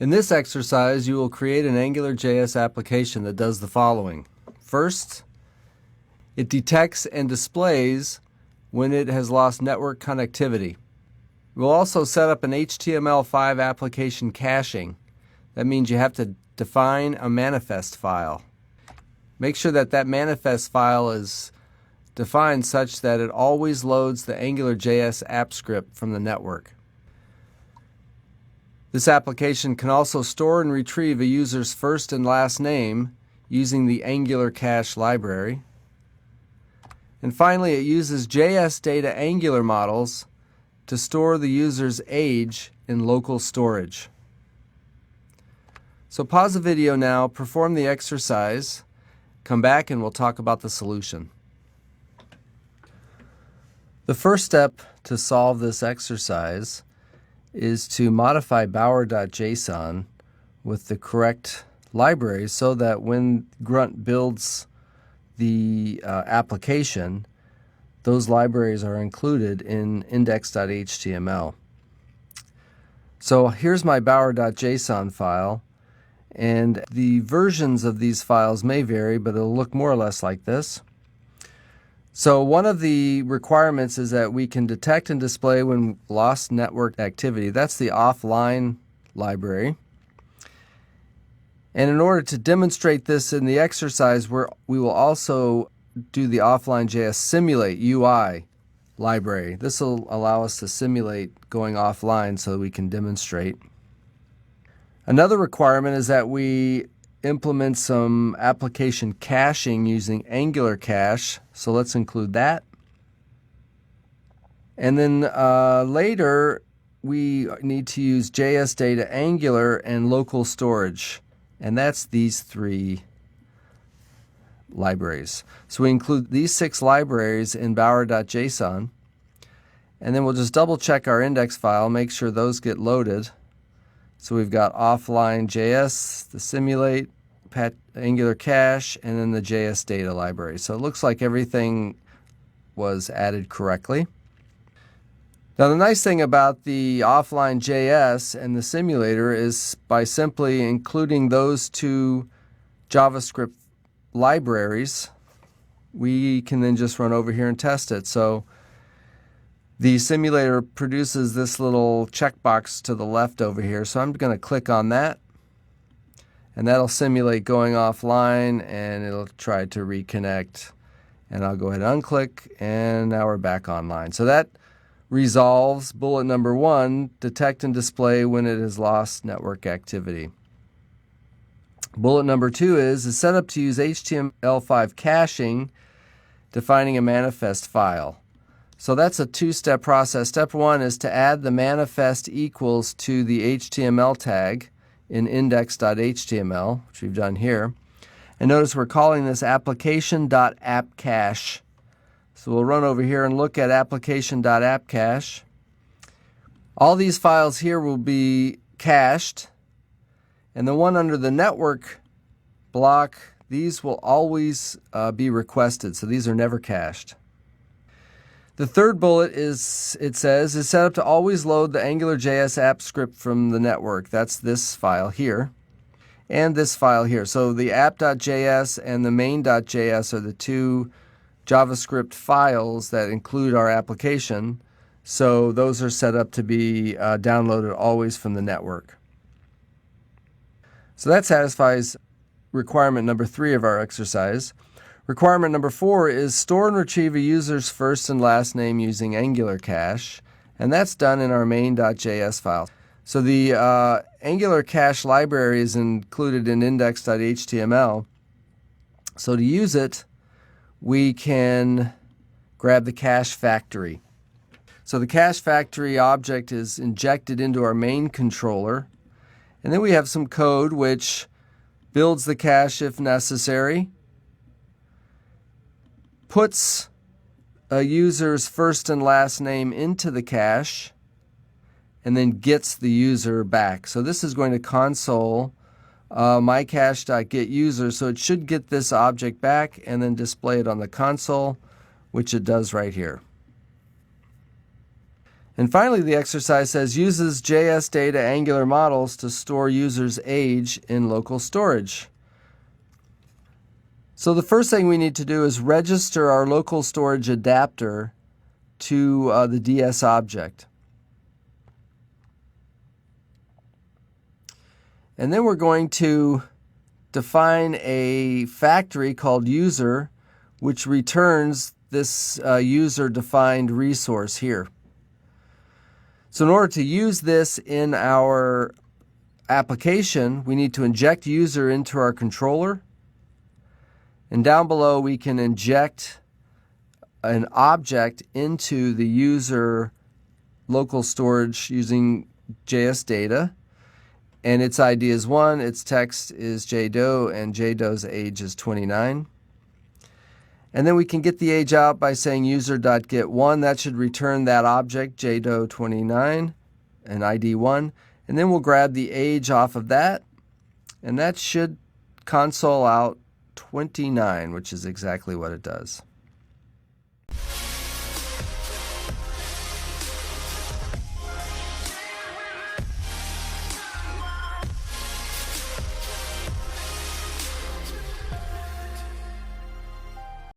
In this exercise, you will create an AngularJS application that does the following. First, it detects and displays when it has lost network connectivity. We'll also set up an HTML5 application caching. That means you have to define a manifest file. Make sure that that manifest file is defined such that it always loads the AngularJS app script from the network. This application can also store and retrieve a user's first and last name using the Angular cache library. And finally, it uses JS data Angular models to store the user's age in local storage. So pause the video now, perform the exercise, come back and we'll talk about the solution. The first step to solve this exercise is to modify bower.json with the correct library so that when Grunt builds the application, those libraries are included in index.html. So here's my bower.json file, and the versions of these files may vary, but it'll look more or less like this. So one of the requirements is that we can detect and display when lost network activity. That's the offline library. And in order to demonstrate this in the exercise, we will also do the offline.js simulate UI library. This will allow us to simulate going offline so that we can demonstrate. Another requirement is that we implement some application caching using Angular cache. So let's include that. And then later we need to use JS data Angular and local storage. And that's these three libraries. So we include these 6 libraries in bower.json. And then we'll just double check our index file, make sure those get loaded. So we've got offline.js, the simulate, Angular cache, and then the JS data library. So it looks like everything was added correctly. Now the nice thing about the offline.js and the simulator is by simply including those 2 JavaScript libraries, we can then just run over here and test it. So the simulator produces this little checkbox to the left over here. So I'm going to click on that, and that'll simulate going offline, and it'll try to reconnect. And I'll go ahead and unclick, and now we're back online. So that resolves bullet number 1, detect and display when it has lost network activity. Bullet number 2 is set up to use HTML5 caching, defining a manifest file. So that's a 2-step process. Step 1 is to add the manifest equals to the HTML tag in index.html, which we've done here. And notice we're calling this application.appcache. So we'll run over here and look at application.appcache. All these files here will be cached, and the one under the network block, these will always be requested, so these are never cached. The third bullet is set up to always load the AngularJS app script from the network. That's this file here and this file here. So the app.js and the main.js are the 2 JavaScript files that include our application. So those are set up to be downloaded always from the network. So that satisfies requirement number 3 of our exercise. Requirement number 4 is store and retrieve a user's first and last name using Angular cache, and that's done in our main.js file. So the Angular cache library is included in index.html. So to use it, we can grab the cache factory. So the cache factory object is injected into our main controller, and then we have some code which builds the cache if necessary, puts a user's first and last name into the cache, and then gets the user back. So this is going to console mycache.getUser, so it should get this object back and then display it on the console, which it does right here. And finally, the exercise says uses JS data Angular models to store users' age in local storage. So the first thing we need to do is register our local storage adapter to the DS object. And then we're going to define a factory called user, which returns this user-defined resource here. So in order to use this in our application, we need to inject user into our controller. And down below, we can inject an object into the user local storage using JS data. And its ID is 1, its text is JDoe, and JDoe's age is 29. And then we can get the age out by saying user.get1. That should return that object, JDoe29, and ID 1. And then we'll grab the age off of that, and that should console out 29, which is exactly what it does.